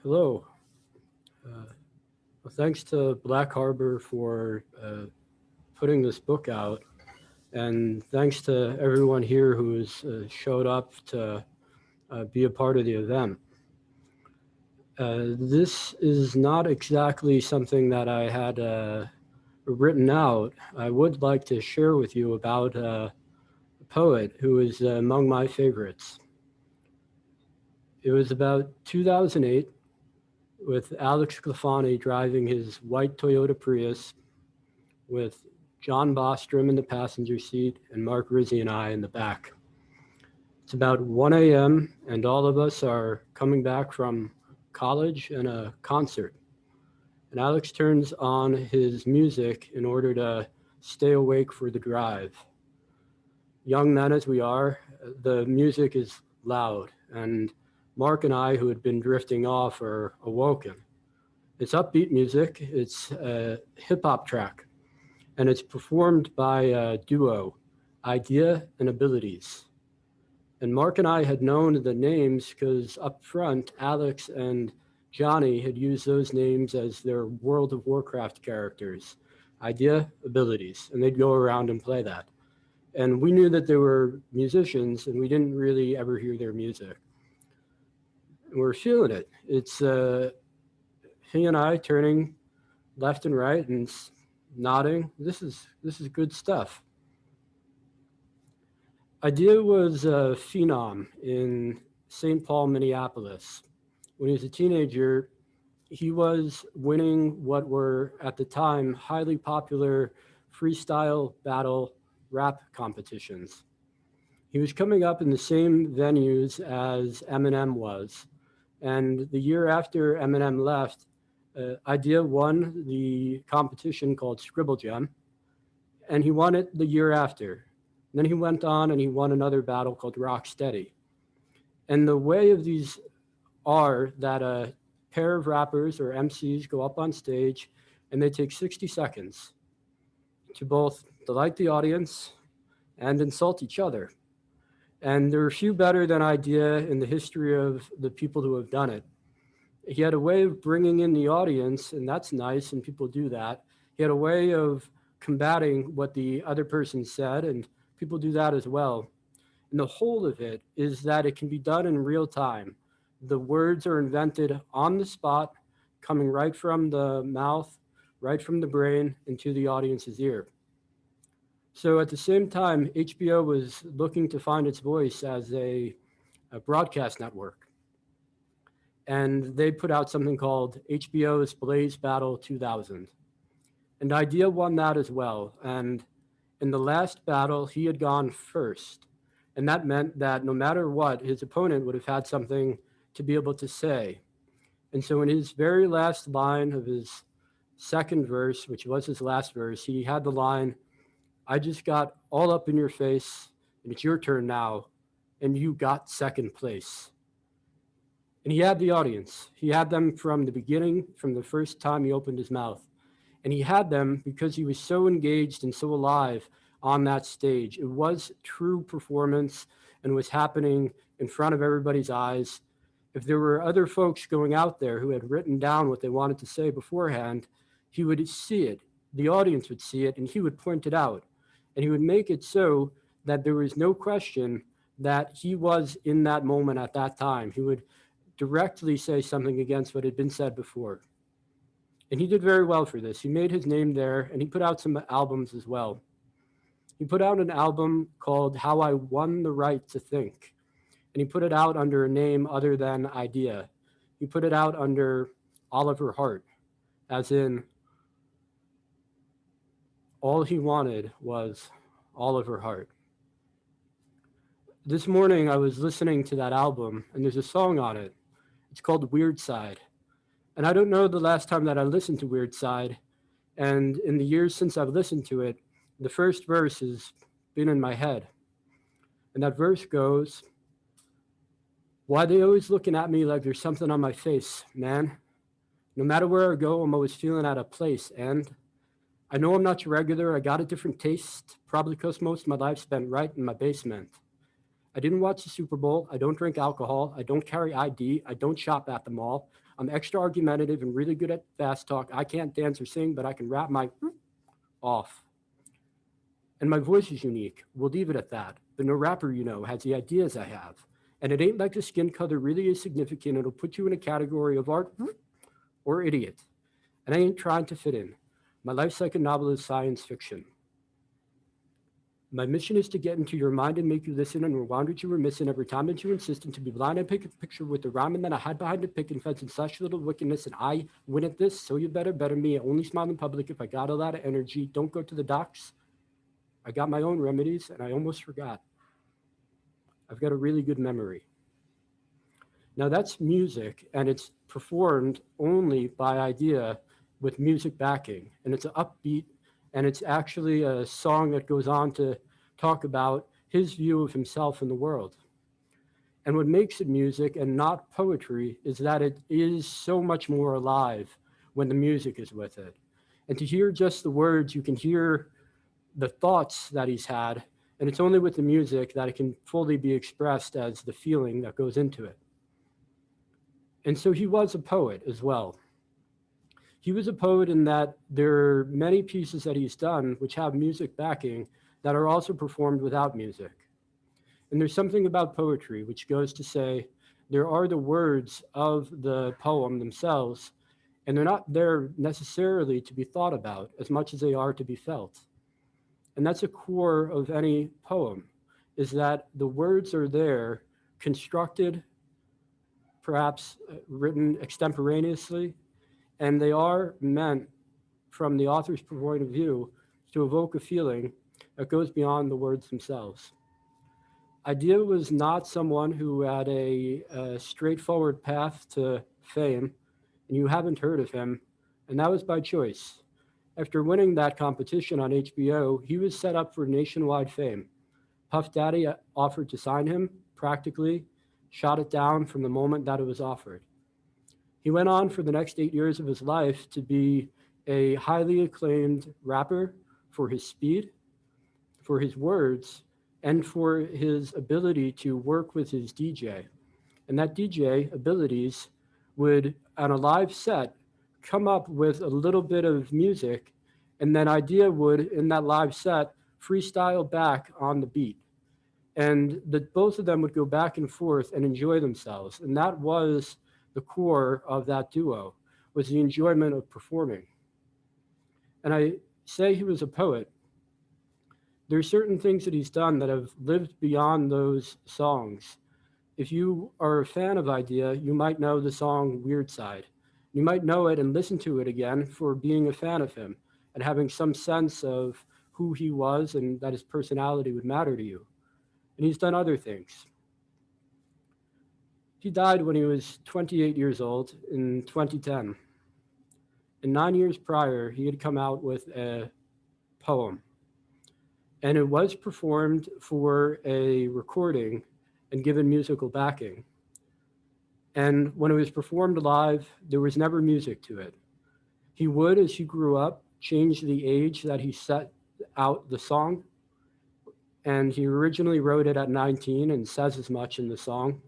Hello. Well, thanks to Black Harbor for putting this book out, and thanks to everyone here who has showed up to be a part of the event. This is not exactly something that I had written out. I would like to share with you about a poet who is among my favorites. It was about 2008 with Alex Sclafani driving his white Toyota Prius with John Bostrom in the passenger seat and Mark Rizzi and I in the back. It's about 1 a.m. and all of us are coming back from college and a concert. And Alex turns on his music in order to stay awake for the drive. Young men as we are, the music is loud, and Mark and I, who had been drifting off, are awoken. It's upbeat music, it's a hip hop track, and it's performed by a duo, Eyedea and Abilities. And Mark and I had known the names because up front, Alex and Johnny had used those names as their World of Warcraft characters, Eyedea, Abilities, and they'd go around and play that. And we knew that they were musicians, and we didn't really ever hear their music. And we're feeling it. It's he and I turning left and right and nodding. This is good stuff. Eyedea was a phenom in St. Paul, Minneapolis. When he was a teenager, he was winning what were at the time highly popular freestyle battle rap competitions. He was coming up in the same venues as Eminem was. And the year after Eminem left, Eyedea won the competition called Scribble Jam, and he won it the year after. And then he went on and he won another battle called Rock Steady. And the way of these are that a pair of rappers or MCs go up on stage and they take 60 seconds to both delight the audience and insult each other. And there are few better than Eyedea in the history of the people who have done it. He had a way of bringing in the audience, and that's nice, and people do that. He had a way of combating what the other person said, and people do that as well. And the whole of it is that it can be done in real time. The words are invented on the spot, coming right from the mouth, right from the brain into the audience's ear. So at the same time, HBO was looking to find its voice as a broadcast network. And they put out something called HBO's Blaze Battle 2000. And Eyedea won that as well. And in the last battle, he had gone first. And that meant that no matter what, his opponent would have had something to be able to say. And so in his very last line of his second verse, which was his last verse, he had the line, "I just got all up in your face, and it's your turn now, and you got second place." And he had the audience. He had them from the beginning, from the first time he opened his mouth. And he had them because he was so engaged and so alive on that stage. It was true performance and was happening in front of everybody's eyes. If there were other folks going out there who had written down what they wanted to say beforehand, he would see it. The audience would see it, and he would point it out. And he would make it so that there was no question that he was in that moment at that time. He would directly say something against what had been said before. And he did very well for this. He made his name there, and he put out some albums as well. He put out an album called How I Won the Right to Think, and he put it out under a name other than Eyedea. He put it out under Oliver Hart, as in all he wanted was Oliver Hart. This morning I was listening to that album, and there's a song on it. It's called Weird Side. And I don't know the last time that I listened to Weird Side. And in the years since I've listened to it, the first verse has been in my head. And that verse goes, "Why they always looking at me like there's something on my face, man? No matter where I go, I'm always feeling out of place. And I know I'm not your regular. I got a different taste, probably because most of my life spent right in my basement. I didn't watch the Super Bowl. I don't drink alcohol. I don't carry ID. I don't shop at the mall. I'm extra argumentative and really good at fast talk. I can't dance or sing, but I can rap my off. And my voice is unique. We'll leave it at that. But no rapper, has the ideas I have. And it ain't like the skin color really is significant. It'll put you in a category of art or idiot. And I ain't trying to fit in. My life's like a novel of science fiction. My mission is to get into your mind and make you listen and rewind what you were missing every time that you insistent to be blind and pick a picture with the rhyme, and then I hide behind the pick and fence and such little wickedness, and I win at this, so you better me. I only smile in public if I got a lot of energy. Don't go to the docs. I got my own remedies, and I almost forgot. I've got a really good memory. Now that's music, and it's performed only by Eyedea with music backing, and it's an upbeat, and it's actually a song that goes on to talk about his view of himself in the world. And what makes it music and not poetry is that it is so much more alive when the music is with it. And to hear just the words, you can hear the thoughts that he's had, and it's only with the music that it can fully be expressed as the feeling that goes into it. And so he was a poet as well. He was a poet in that there are many pieces that he's done which have music backing that are also performed without music. And there's something about poetry which goes to say there are the words of the poem themselves, and they're not there necessarily to be thought about as much as they are to be felt. And that's a core of any poem, is that the words are there, constructed, perhaps written extemporaneously, and they are meant from the author's point of view to evoke a feeling that goes beyond the words themselves. Eyedea was not someone who had a straightforward path to fame, and you haven't heard of him, and that was by choice. After winning that competition on HBO, he was set up for nationwide fame. Puff Daddy offered to sign him, practically shot it down from the moment that it was offered. He went on for the next 8 years of his life to be a highly acclaimed rapper for his speed, for his words, and for his ability to work with his DJ. And that DJ abilities would, on a live set, come up with a little bit of music, and then Eyedea would, in that live set, freestyle back on the beat. And both of them would go back and forth and enjoy themselves. And that was the core of that duo, was the enjoyment of performing. And I say he was a poet. There are certain things that he's done that have lived beyond those songs. If you are a fan of Eyedea, you might know the song Weird Side. You might know it and listen to it again for being a fan of him and having some sense of who he was and that his personality would matter to you. And he's done other things. He died when he was 28 years old in 2010. And 9 years prior, he had come out with a poem. And it was performed for a recording and given musical backing. And when it was performed live, there was never music to it. He would, as he grew up, change the age that he set out the song. And he originally wrote it at 19 and says as much in the song.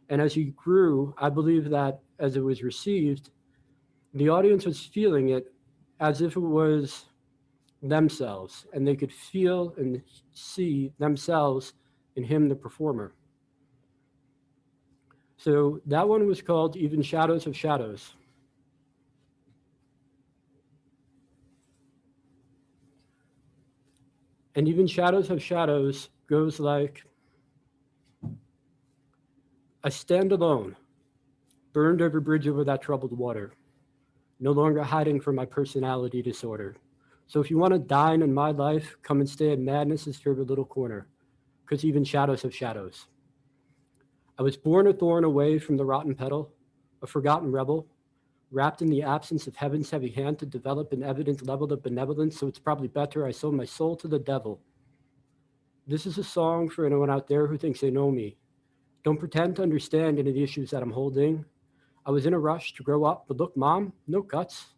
And as he grew, I believe that as it was received, the audience was feeling it as if it was themselves, and they could feel and see themselves in him, the performer. So that one was called Even Shadows of Shadows. And Even Shadows of Shadows goes like, I stand alone, burned over bridge over that troubled water, no longer hiding from my personality disorder. So if you want to dine in my life, come and stay at Madness's favorite little corner, because even shadows have shadows. I was born a thorn away from the rotten petal, a forgotten rebel, wrapped in the absence of heaven's heavy hand to develop an evident level of benevolence, so it's probably better I sold my soul to the devil. This is a song for anyone out there who thinks they know me. Don't pretend to understand any of the issues that I'm holding. I was in a rush to grow up, but look, Mom, no guts,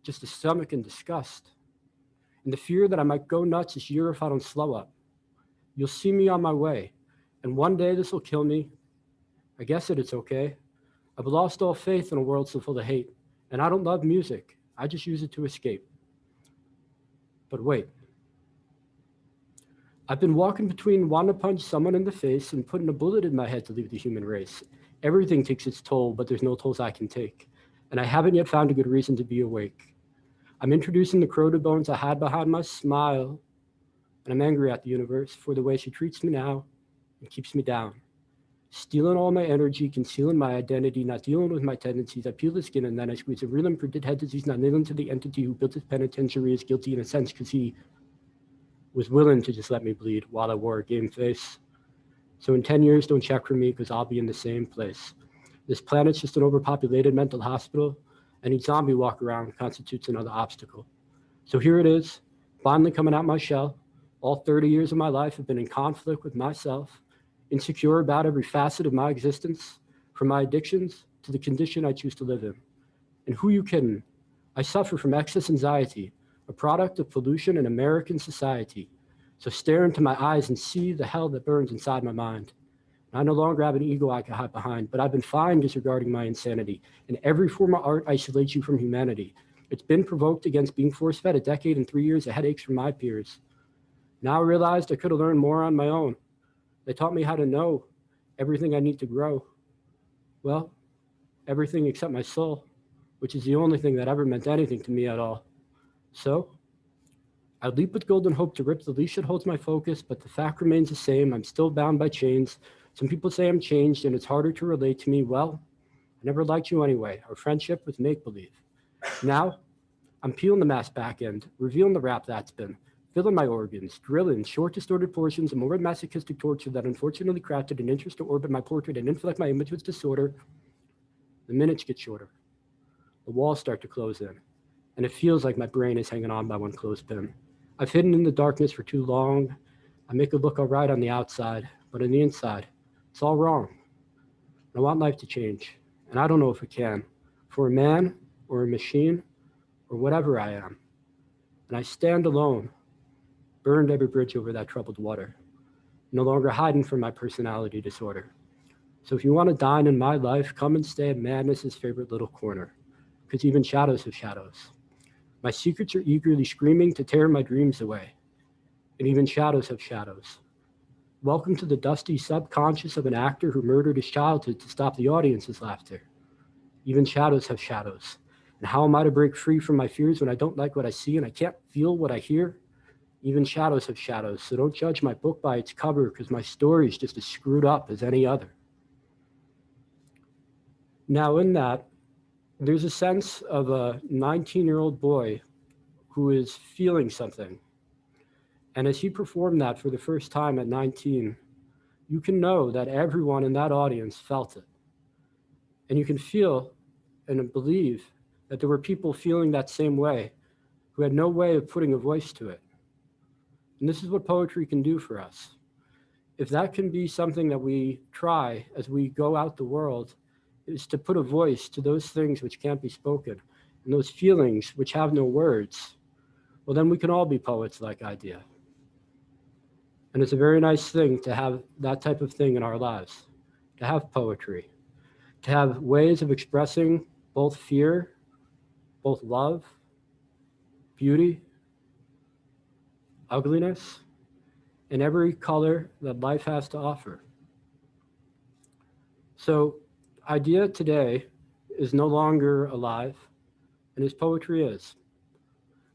just a stomach and disgust. And the fear that I might go nuts this year if I don't slow up. You'll see me on my way, and one day this will kill me. I guess it's okay. I've lost all faith in a world so full of hate, and I don't love music. I just use it to escape. But wait, I've been walking between wanting to punch someone in the face and putting a bullet in my head to leave the human race. Everything takes its toll, but there's no tolls I can take. And I haven't yet found a good reason to be awake. I'm introducing the crow to bones I had behind my smile, and I'm angry at the universe for the way she treats me now and keeps me down. Stealing all my energy, concealing my identity, not dealing with my tendencies. I peel the skin and then I squeeze a real and printed head disease, not kneeling to the entity who built this penitentiary is guilty in a sense because he was willing to just let me bleed while I wore a game face. So in 10 years, don't check for me because I'll be in the same place. This planet's just an overpopulated mental hospital. Any zombie walk around constitutes another obstacle. So here it is, finally coming out my shell. All 30 years of my life have been in conflict with myself, insecure about every facet of my existence, from my addictions to the condition I choose to live in. And who you kidding? I suffer from excess anxiety, a product of pollution in American society. So stare into my eyes and see the hell that burns inside my mind. I no longer have an ego I can hide behind, but I've been fine disregarding my insanity. And every form of art isolates you from humanity. It's been provoked against being force-fed a decade and 3 years of headaches from my peers. Now I realized I could have learned more on my own. They taught me how to know everything I need to grow. Well, everything except my soul, which is the only thing that ever meant anything to me at all. So, I leap with golden hope to rip the leash that holds my focus, but the fact remains the same. I'm still bound by chains. Some people say I'm changed and it's harder to relate to me. Well, I never liked you anyway. Our friendship was make-believe. Now, I'm peeling the mask back end, revealing the rap that's been, filling my organs, drilling short distorted portions of morbid masochistic torture that unfortunately crafted an interest to orbit my portrait and inflect my image with disorder. The minutes get shorter. The walls start to close in, and it feels like my brain is hanging on by one clothespin. I've hidden in the darkness for too long. I make it look all right on the outside, but on the inside, it's all wrong. I want life to change, and I don't know if it can, for a man or a machine or whatever I am. And I stand alone, burned every bridge over that troubled water, no longer hiding from my personality disorder. So if you want to dine in my life, come and stay at madness's favorite little corner, because even shadows have shadows. My secrets are eagerly screaming to tear my dreams away, and even shadows have shadows. Welcome to the dusty subconscious of an actor who murdered his childhood to stop the audience's laughter. Even shadows have shadows. And how am I to break free from my fears when I don't like what I see and I can't feel what I hear? Even shadows have shadows, so don't judge my book by its cover because my story is just as screwed up as any other. Now in that, there's a sense of a 19-year-old boy who is feeling something. And as he performed that for the first time at 19, you can know that everyone in that audience felt it. And you can feel and believe that there were people feeling that same way who had no way of putting a voice to it. And this is what poetry can do for us. If that can be something that we try as we go out the world, is to put a voice to those things which can't be spoken and those feelings which have no words, well, then we can all be poets like Eyedea. And it's a very nice thing to have that type of thing in our lives, to have poetry, to have ways of expressing both fear, both love, beauty, ugliness, and every color that life has to offer. So Eyedea today is no longer alive, and his poetry is.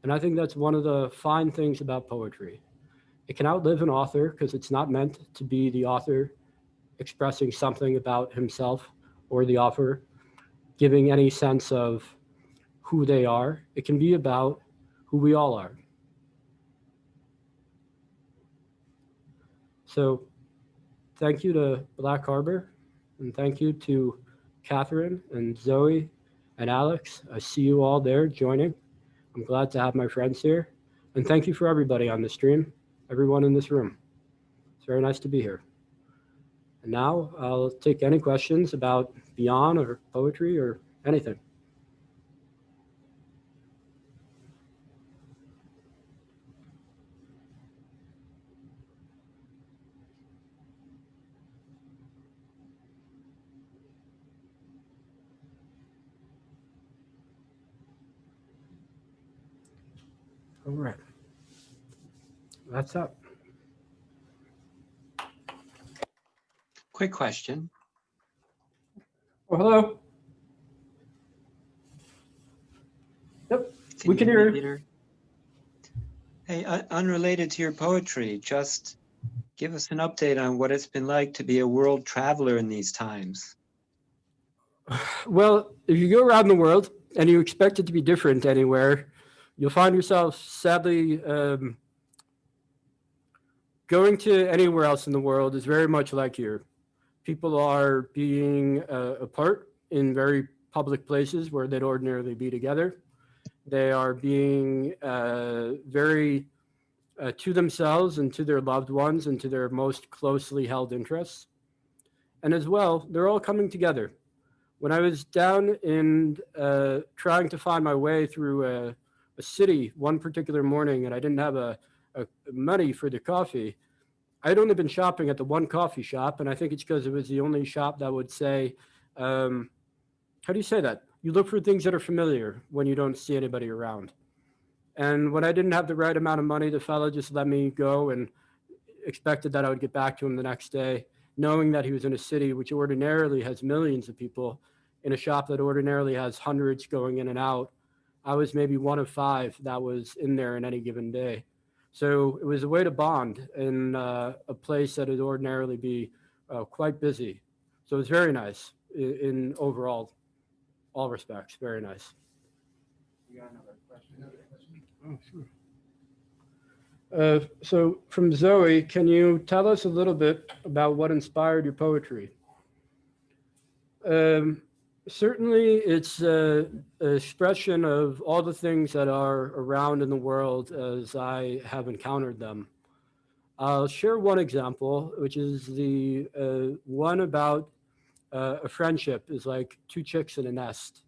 And I think that's one of the fine things about poetry. It can outlive an author because it's not meant to be the author expressing something about himself or the author giving any sense of who they are. It can be about who we all are. So thank you to Black Harbor, and thank you to Catherine and Zoe and Alex. I see you all there joining. I'm glad to have my friends here. And thank you for everybody on the stream, everyone in this room. It's very nice to be here. And now I'll take any questions about Beyond or poetry or anything. All right. That's up. Quick question. Oh, hello. Yep, we can hear you. Peter? Hey, unrelated to your poetry, just give us an update on what it's been like to be a world traveler in these times. Well, if you go around the world and you expect it to be different anywhere, you'll find yourself sadly going to anywhere else in the world is very much like here. People are being apart in very public places where they'd ordinarily be together. They are being very to themselves and to their loved ones and to their most closely held interests. And as well, they're all coming together. When I was down in trying to find my way through a city one particular morning and I didn't have a money for the coffee, I'd only been shopping at the one coffee shop, and I think it's because it was the only shop that would say, how do you say that? You look for things that are familiar when you don't see anybody around. And when I didn't have the right amount of money, the fellow just let me go and expected that I would get back to him the next day, knowing that he was in a city which ordinarily has millions of people, in a shop that ordinarily has hundreds going in and out. I was maybe one of five that was in there in any given day. So it was a way to bond in a place that would ordinarily be quite busy. So it was very nice in overall, all respects, very nice. You got another question? Oh, sure. So from Zoe, can you tell us a little bit about what inspired your poetry? Certainly, it's an expression of all the things that are around in the world as I have encountered them. I'll share one example, which is the one about a friendship is like two chicks in a nest.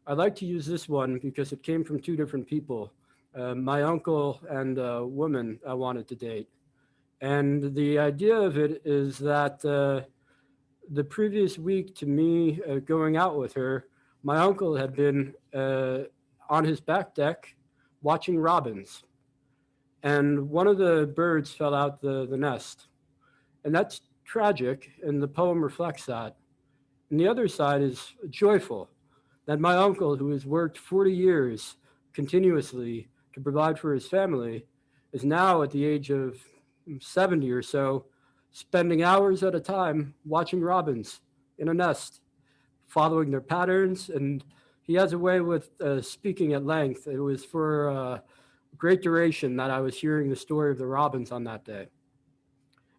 I like to use this one because it came from two different people, my uncle and a woman I wanted to date. And the idea of it is that the previous week to me going out with her, my uncle had been on his back deck watching robins. And one of the birds fell out the nest. And that's tragic, and the poem reflects that. And the other side is joyful, that my uncle, who has worked 40 years continuously to provide for his family, is now at the age of 70 or so, spending hours at a time watching robins in a nest, following their patterns. And he has a way with speaking at length. It was for great duration that I was hearing the story of the robins on that day.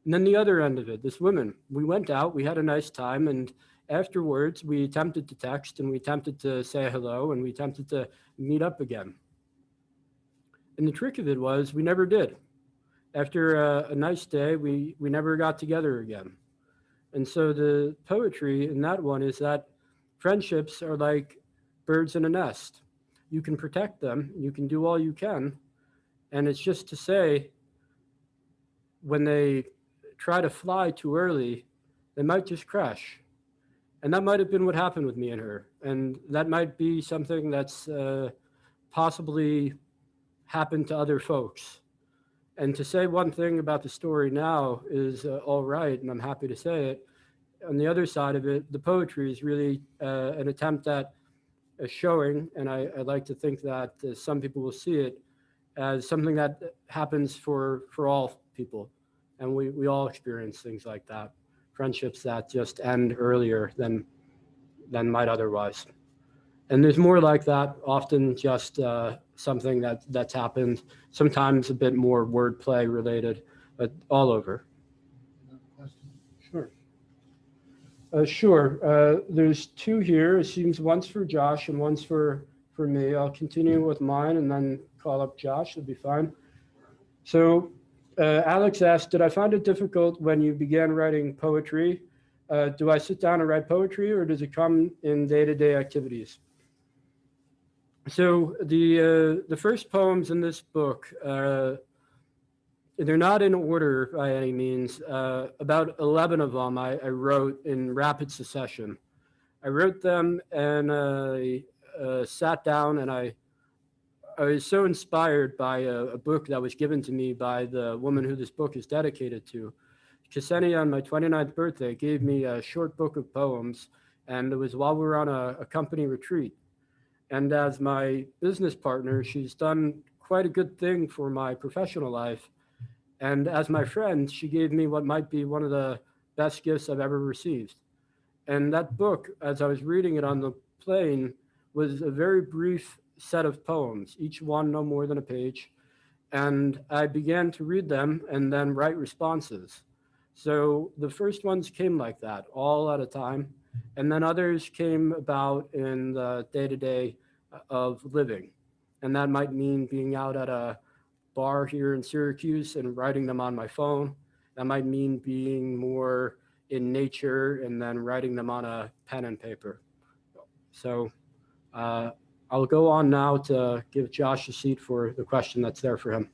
And then the other end of it, this woman, we went out, we had a nice time, and afterwards we attempted to text and we attempted to say hello and we attempted to meet up again. And the trick of it was we never did. After a nice day, we never got together again. And so the poetry in that one is that friendships are like birds in a nest. You can protect them, you can do all you can, and it's just to say when they try to fly too early, they might just crash. And that might have been what happened with me and her. And that might be something that's possibly happened to other folks. And to say one thing about the story now is all right, and I'm happy to say it. On the other side of it, the poetry is really an attempt at showing, and I like to think that some people will see it as something that happens for all people. And we all experience things like that, friendships that just end earlier than might otherwise. And there's more like that, often just something that's happened, sometimes a bit more wordplay related, but all over. Another question? Sure. Sure. There's two here. It seems one's for Josh and one's for me. I'll continue with mine and then call up Josh. It'll be fine. So Alex asked, did I find it difficult when you began writing poetry? Do I sit down and write poetry, or does it come in day-to-day activities? So the first poems in this book, they're not in order by any means. About 11 of them I wrote in rapid succession. I wrote them and I sat down and I I was so inspired by a book that was given to me by the woman who this book is dedicated to. Ksenia, on my 29th birthday, gave me a short book of poems, and it was while we were on a company retreat. And as my business partner, she's done quite a good thing for my professional life. And as my friend, she gave me what might be one of the best gifts I've ever received. And that book, as I was reading it on the plane, was a very brief set of poems, each one no more than a page. And I began to read them and then write responses. So the first ones came like that, all at a time. And then others came about in the day-to-day of living. And that might mean being out at a bar here in Syracuse and writing them on my phone. That might mean being more in nature and then writing them on a pen and paper. So I'll go on now to give Josh a seat for the question that's there for him.